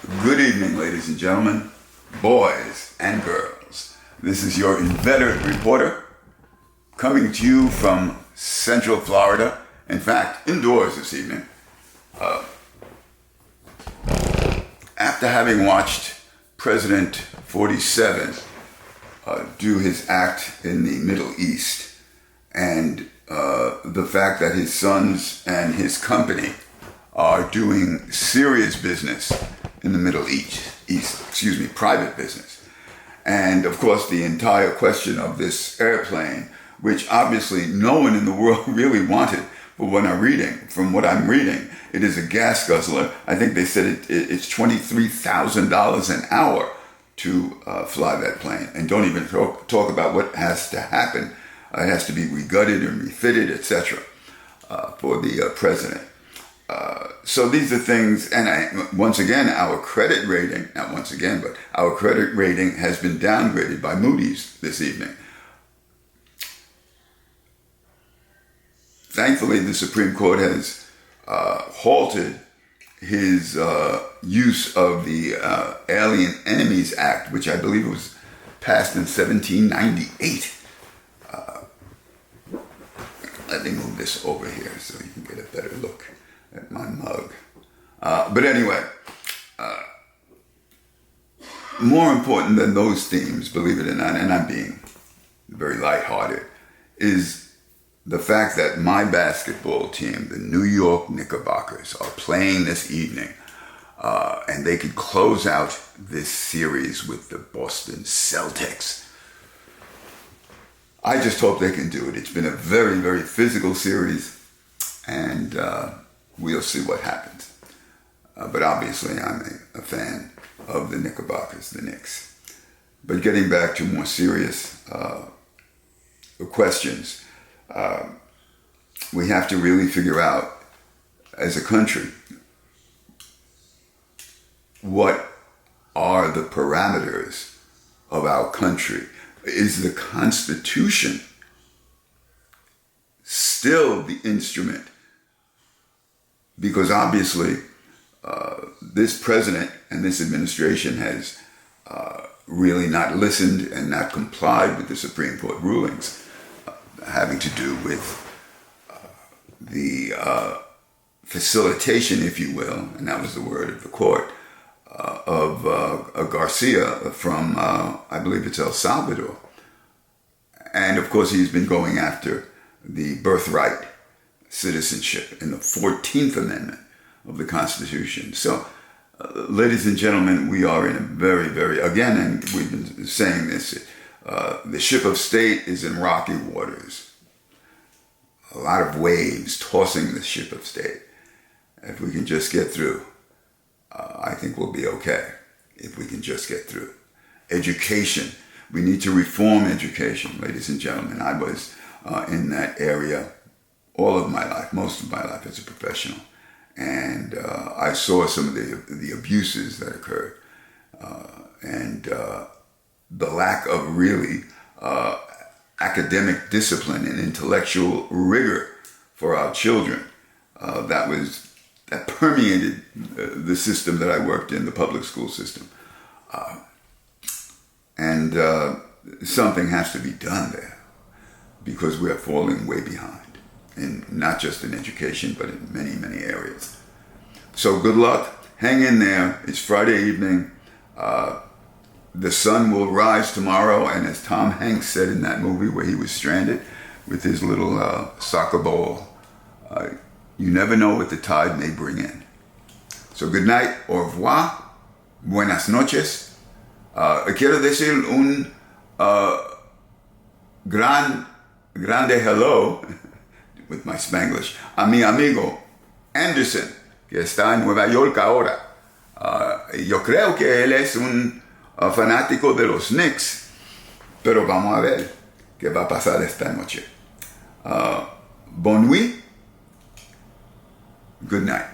Good evening, ladies and gentlemen, boys and girls. This is your inveterate reporter coming to you from Central Florida. In fact, indoors this evening. After having watched President 47 do his act in the Middle East, and the fact that his sons and his company are doing serious business in the Middle East, private business. And of course, the entire question of this airplane, which obviously no one in the world really wanted, but from what I'm reading, it is a gas guzzler. I think they said it's $23,000 an hour to fly that plane. And don't even talk about what has to happen. It has to be regutted and refitted, etc., for the president. So these are things, and once again, our credit rating, not once again, but our credit rating has been downgraded by Moody's this evening. Thankfully, the Supreme Court has halted his use of the Alien Enemies Act, which I believe was passed in 1798. Let me move this over here so you can get a better look at my mug. But anyway, more important than those themes, believe it or not, and I'm being very lighthearted, is the fact that my basketball team, the New York Knickerbockers, are playing this evening, and they could close out this series with the Boston Celtics. I just hope they can do it. It's been a very, very physical series, and we'll see what happens. But obviously, I'm a fan of the Knickerbockers, the Knicks. But getting back to more serious questions, we have to really figure out, as a country, what are the parameters of our country? Is the Constitution still the instrument? Because obviously, this president and this administration has really not listened and not complied with the Supreme Court rulings having to do with the facilitation, if you will, and that was the word of the court, of Garcia from, I believe it's El Salvador. And of course, he's been going after the birthright citizenship in the 14th Amendment of the Constitution. So, ladies and gentlemen, we are in a very, very, again, and we've been saying this, the ship of state is in rocky waters. A lot of waves tossing the ship of state. If we can just get through, I think we'll be okay. If we can just get through. Education. We need to reform education, ladies and gentlemen. I was in that area all of my life, most of my life as a professional. And I saw some of the abuses that occurred. And the lack of really academic discipline and intellectual rigor for our children. That permeated the system that I worked in, the public school system. And something has to be done there because we're falling way behind. And not just in education, but in many, many areas. So good luck. Hang in there. It's Friday evening. The sun will rise tomorrow. And as Tom Hanks said in that movie where he was stranded with his little soccer ball, you never know what the tide may bring in. So good night. Au revoir. Buenas noches. Quiero decir un grande hello with my Spanglish, a mi amigo Anderson, que está en Nueva York ahora. Yo creo que él es un fanático de los Knicks, pero vamos a ver qué va a pasar esta noche. Bonne nuit, good night.